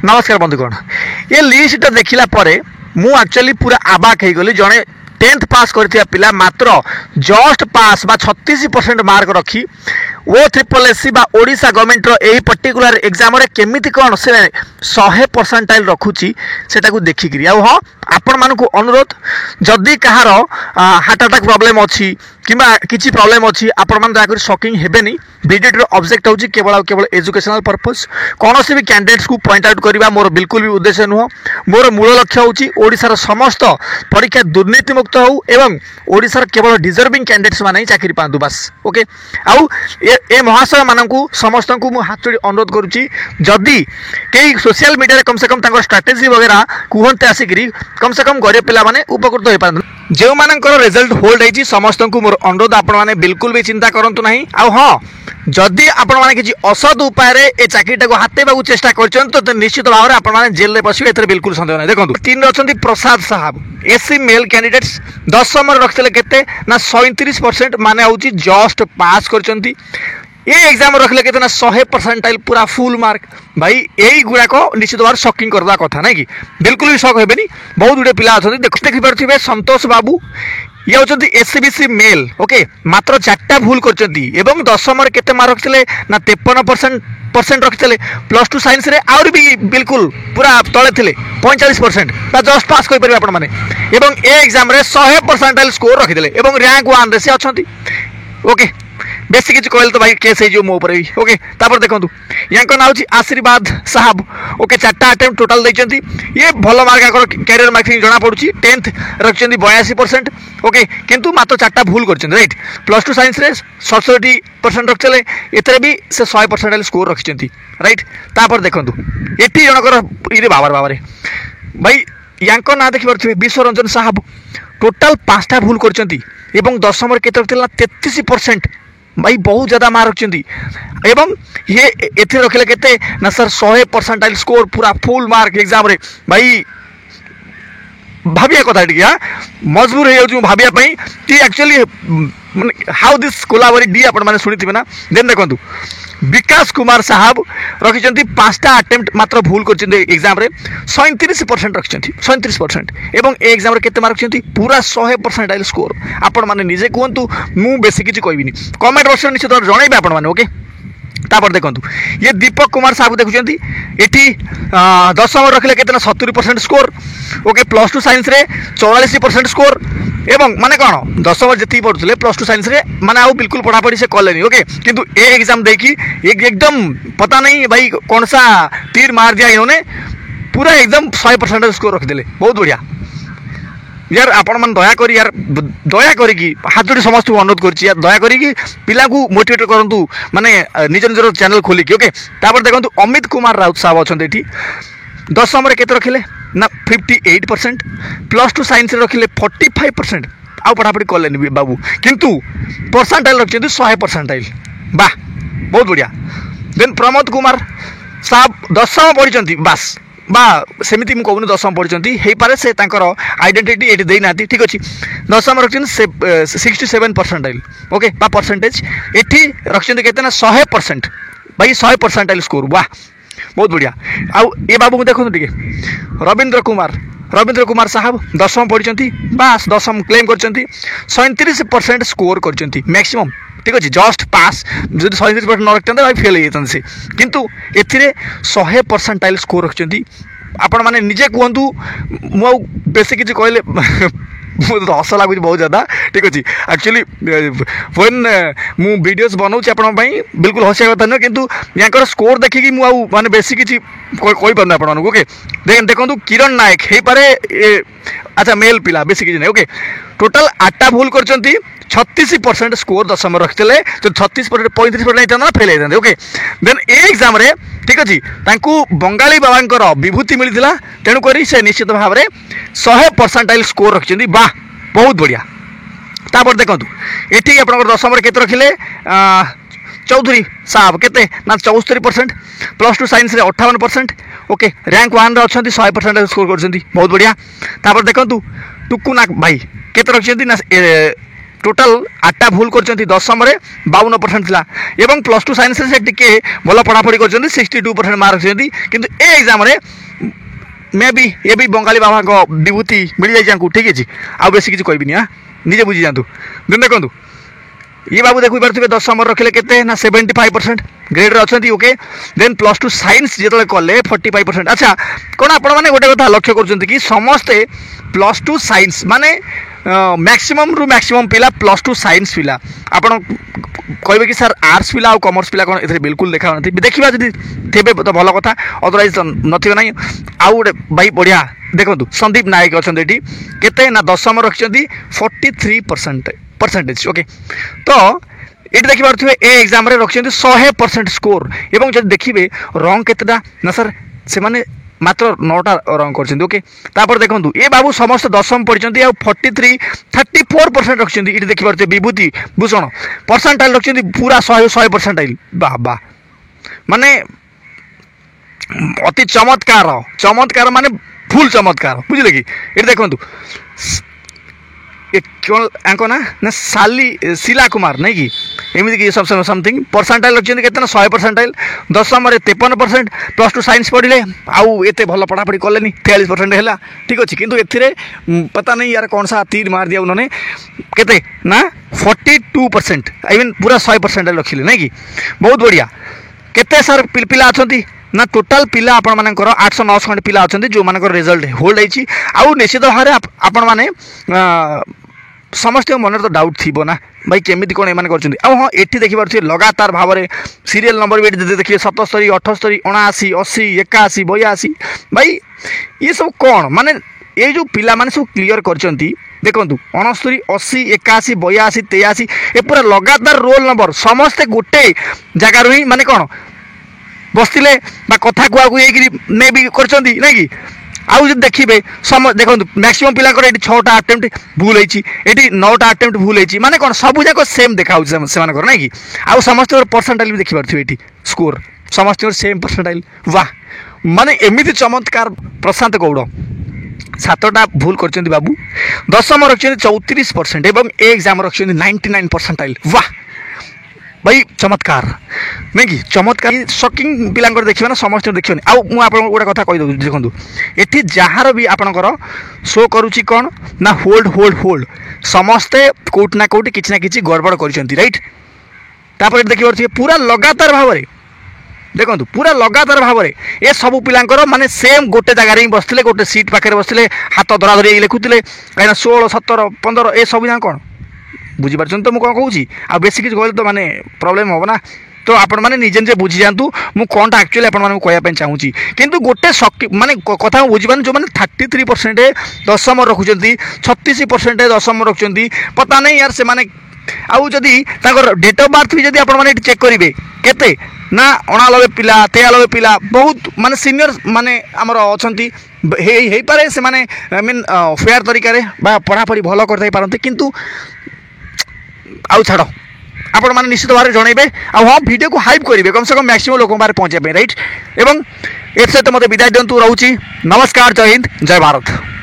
नमस्कार बंधुगण ये लिस्ट देखला परे मु एक्चुअली पूरा आबाक हो गली जड़े 10th पास करथिया पिला मात्र जस्ट पास बा 36% मार्क रखी ओ ट्रिपल एससी बा ओडिशा गवर्नमेंट रो एही पर्टिकुलर एग्जाम रे केमिति कोन से 100% रखुची सेटा को देखिकरी आ हां आपण मान को अनुरोध जदि कहार हार्ट अटैक प्रॉब्लम अछि किबा किछि प्रॉब्लम अछि आपण मान दया करी शॉकिंग हेबेनी वीडियो रो ऑब्जेक्ट होची केवल एजुकेशनल पर्पस कोनोसी भी कैंडिडेट्स को पॉइंट आउट करबा मोर बिल्कुल भी उद्देश्य नुह मोर मूल लक्ष्य होची ओडिसा रो समस्त परीक्षा दुर्नीति मुक्त हो एवं ओडिसा रो केवल डिजर्विंग कैंडिडेट्स माने ही चाकरी पांदु बस ओके आउ ए महाशय मानकू समस्त को मु हाथ जोड़ी अनुरोध करुच्ची जदि कई सोशल मीडिया कम से कम स्ट्राटेजी वगैरह कहते आसिक कम से कम गरीब पिला माने उपकृत हो पारन जो मानकर रिजल्ट होल्ड होती समस्त को मोर अनुरोध आपण माने बिल्कुल भी चिंता करंतु नहीं आ हाँ जदि आपण माने किछि असद उपाय ए चाकरीटा को हातेबाकू चेष्टा करछन तो निश्चित भाव में आपण माने जेल रे बसिबे एथरे बिल्कुल संदेह नहीं देखो तीन अछंती प्रसाद साहब एससी मेल कैंडिडेट्स 10 नंबर रखिले केते ना 37% माने होची जस्ट पास करछंती ये एग्जाम रखले केते ना 100% पूरा फुल मार्क भाई यही गुड़ाक निश्चित भाव शॉकिंग करदा कथा नहीं कि बिल्कुल भी शॉक हेबेनी बहुत गुड़े पिला अछंती देखि पारथिबे संतोष बाबू ये होचंती एससीबीसी मेल ओके मात्र 4टा भूल करचंती एवं 10 नंबर केते मार्क रखिले ना 53% रखिले प्लस 2 साइंस रे और भी बिल्कुल पूरा तळे थिले 45% बा जस्ट पास करि परिबे आपण माने एवं ए एग्जाम रे 100% स्कोर रखिले एवं रैंक 1 रे से अछंती ओके बेसी किसी कहले तो भाई केस हो मो भी ओके तापर देखंतु यांको ना होची आशीर्वाद साहब ओके 4टा अटेम्प्ट टोटल दैचंती ये भलो मार्क आकर कैरियर मार्किंग जणा पडुची 10th रखचंती 82% ओके किंतु मात्र 4टा भूल करचंती राइट प्लस 2 साइंस रे 67% रखचले एतरे भी से 100% स्कोर रखचंती राइट तापर देखंतु एटी जनकर इरे बाबारे भाई यांको ना देखि परथिबे विश्वरंजन साहब टोटल 5टा भूल करचंती एवं 10 नंबर केते रखतिला 33% भाई बहुत ज्यादा मार्क रखचंती एवं ये एथे रखले केते ना सर 100% स्कोर पूरा फुल मार्क एग्जाम रे भाई भाबिया कथा टिया मजबूर हे जाऊ भाबिया पई ती actually how this collaborate D आपण माने सुनिथिबे ना देन देखंतु विकास कुमार साहब रखिचंती 5टा अटेम्प्ट मात्र भूल करचंती एग्जाम रे 37% रखिचंती 37% एवं ए एग्जाम रे केते मार्क रखिचंती पूरा 100% स्कोर आपण माने निजे कहंतु मु बेसी किछि कहबिनी कमेंट बॉक्स निश्चित जणाइबे आपण माने ओके तापर देखंतु ये दीपक कुमार साहब देखुचंती एठी 10 नंबर रखले केतना 70% स्कोर ओके प्लस 2 साइंस रे 44% स्कोर एवं माने कोन 10 नंबर जति पढुले प्लस 2 साइंस रे माने आउ बिल्कुल पढ़ापढ़ी से कलेनी ओके किंतु ए एग्जाम देखी एकदम पता नहीं भाई कौन सा तीर मार दिया इन्होंने पूरा एकदम 100% स्कोर रख देले बहुत बढ़िया यार आपण मन दया करी यार दया करी कि हाथ जोड़ी समस्त अनुरोध करछि यार दया करी कि पिला को मोटिवेट करंतु माने निज निजर चैनल खोली कि ओके तापर देखंतु अमित कुमार राउत साहब अछंते एठी 10 नंबर केते रखिले ना 58% प्लस 2 साइंस रे रखिले 45% आउ पढ़ापढ़ी कलेनी बाबू किंतु परसेंटाइल रखिछंती 100% वाह बहुत बढ़िया देन प्रमोद कुमार साहब 10 पढ़िछंती बस बा सेमिति मु कहूनी 10 पढ़िछंती हेई पारे से तांकर आइडेंटिटी एटी देई नाती ठीक अछि 10 रखछन 67% ओके बा परसेंटेज एटी रखछन केते ना 100% भाई 100% स्कोर वाह बहुत बढ़िया आउ ए बाबू को देखो टिके रविंद्र कुमार साहब 10 पढ़िछंती बास 10 क्लेम करछंती 37% स्कोर करछंती मैक्सिमम ठीक अच्छे जस्ट पास जो 37% न रखते भाई फेल हो से किंतु एथिरे 100% स्कोर रखछंती आपण माने निजे कहतु मु बेसी किसी कहले हस लगुच बहुत ज़्यादा ठीक अच्छे एक्चुअली व्हेन मु वीडियोस बनाऊँ आपण बिल्कुल हसिया कथा नुह किंतु यहाँ स्कोर देखिकी मुझे माने बेसी किसी कही पारना आपण ओके देखो किरण नायक हो पारे अच्छा मेल पिला बेसी किसी नहीं ओके टोटल 8टा भूल करचंती 36% स्कोर 10 नंबर रखिले तो 36% 35% नहीं था फेल होते ओके देन ए एग्जाम रे ठीक अच्छे तांकू बंगाली बाबांकर विभूति मिलता तेणुक से निश्चित भाव में 100% स्कोर रखिछंती वाह बहुत बढ़िया तापर देखंतु एठी आपनकर 10 नंबर केते रखिले चौधरी साहब केते ना 74% प्लस 2 साइंस रे 58% ओके रैंक 1 रे अछंती 100% स्कोर करछंती बहुत बढ़िया तापर देखंतु टुकुना भाई केते रखछंती ना टोटाल 8टा भूल कर दशम 52% था एवं प्लस टू साइंस से टी भल पढ़ापढ़ी कर 62% मार्क किंतु ए एग्जाम मे बी ये भी बंगाली बाबा विभूति मिल जाए ठीक है आउ बेसी किसी कहबी हाँ निजे बुझी जातु देखो ये बाबू देखी पारे दशम रखिले के ना 75% ग्रेड अच्छा okay then plus two science जो कले 45%। अच्छा कौन आपण मैंने गोटे कथा लक्ष्य कर समस्ते प्लस टू साइंस माने मैक्सिमम रु मैक्सिमम पिला प्लस टू साइंस पिला आपण कहे कि सर आर्ट्स पिला और कॉमर्स पिला कौन ए बिल्कुल देखा देखा जब थे तो भल कथा अदरवाइज नथिबे ना आउ गोटे भाई बढ़िया देखो संदीप नायक अच्छा केते ना दशम रखिंट 43% ओके तो ये देखिए ए एग्जाम रखिंट 100% स्कोर एवं जब देखिए रंग केतेटा ना सर से माने मात्र 9टा रंग कर ओके तापर देखो ये बाबू समस्त दशम पढ़ी आ 34% रखिंट ये देखिए विभूति भूषण परसेंटाइल रखिंट पूरा 100 परसेंटाइल बाबा माने अति चमत्कार माने फुल चमत्कार बुझे कि ये देखो कौन ना साली शीला कुमार नहीं कि एमती कि सब समथिंग परसेंटाइल रखिए के 100 परसेंटाइल दशम 53% प्लस टू साइंस पढ़ले आउ एते भल पढ़ापढ़ी कले 43% है ठीक अच्छे किंतु ए पता नहीं यार कौन सा तीर मार दिया उन्होंने केते ना 42% आई मीन पूरा 100 परसेंटाइल रखिले नहीं कि बहुत बढ़िया केते सर पिला अच्छा ना टोटाल पिला आपण मानकर 800-900 खंड पिला अच्छा जो मानकर रिजल्ट होल्ड होती आउ निश्चित भाव में आपण मैंने समस्त मन तो डाउट थी ना भाई केमी कौन एम कर हाँ ये देखिए लगातार भाव में सीरियल नंबर भी देखिए 77 78 79 80 81 82 भाई ये सब कौन माने ये जो पिला माने सब क्लीयर कर देखो 69 80 81 82 83 ये पूरा लगातार रोल नंबर समस्ते गोटे जगार ही माने कौन बसते कथा कुआ मे भी कर कि आउ जब देखिए सम देखो मैक्सिमम पिला 6टा अटेम्प्ट भूल होती 9टा अटेम्प्ट भूल होती माने कौन सब जाक सेम देखा से ना कि आउ समस्त परसेंटाइल भी देखिए ये स्कोर समस्त सेम परसेंटाइल वाह माने एमती चमत्कार प्रशांत गौड़ 7टा भूल कर बाबू दशम रखिए 34% एवं ए एग्जाम रखिए 99 परसेंटाइल वाह भाई चमत्कार नहीं कि चमत्कार शॉकिंग पिला देखिए ना समस्त देखिए आउ मुझे गोटे कथा कहीदे देखो ये जार भी आपणकर शो करुच्ची कौन ना होल्ड होल्ड होल्ड समस्ते कौट ना कौट किसी ना कि गड़बड़ कर रईट तापर देखिए पूरा लगातार भाव में देखो पूरा लगातार भाव में ये सब पिलांकर माने सेम गोटे जगार ही बसते गोटे सीट पाखे बसते हाथ धरा धरी लिखुले कहीं 16 17 15 ये सब जहाँ कौन बुझीपार तो मुझे कौन कहूँ आ बेस किसी कहले तो माने प्रॉब्लम हम ना तो आपण मैंने निजे निजे बुझी जातु मुझे कौन एक्चुअली आपको चाहूँगी किंतु गोटे शक्ति माने कथा बुझीपार जो मैंने 33% दशम रखुंट 36% दशम रखुंट पता नहीं यार से माने आउ जदि डेट ऑफ बर्थ भी जब आप चेक करेंगे केते ना 89 पिला 93 पिला बहुत माने सीनियर माने आमर अच्छा पारे से माने आई मीन फेयर तरीके पढ़ापढ़ी भल कर पारते किंतु आउ छाड़ आपण मैंने निश्चित भाव में जनइबे हाँ वीडियो को हाइप करेंगे कम से कम मैक्सिमम लोक पाखे पहुँचे रईट एवं ए सहित मत विदाय दिंतु रोची नमस्कार जय हिंद जय भारत।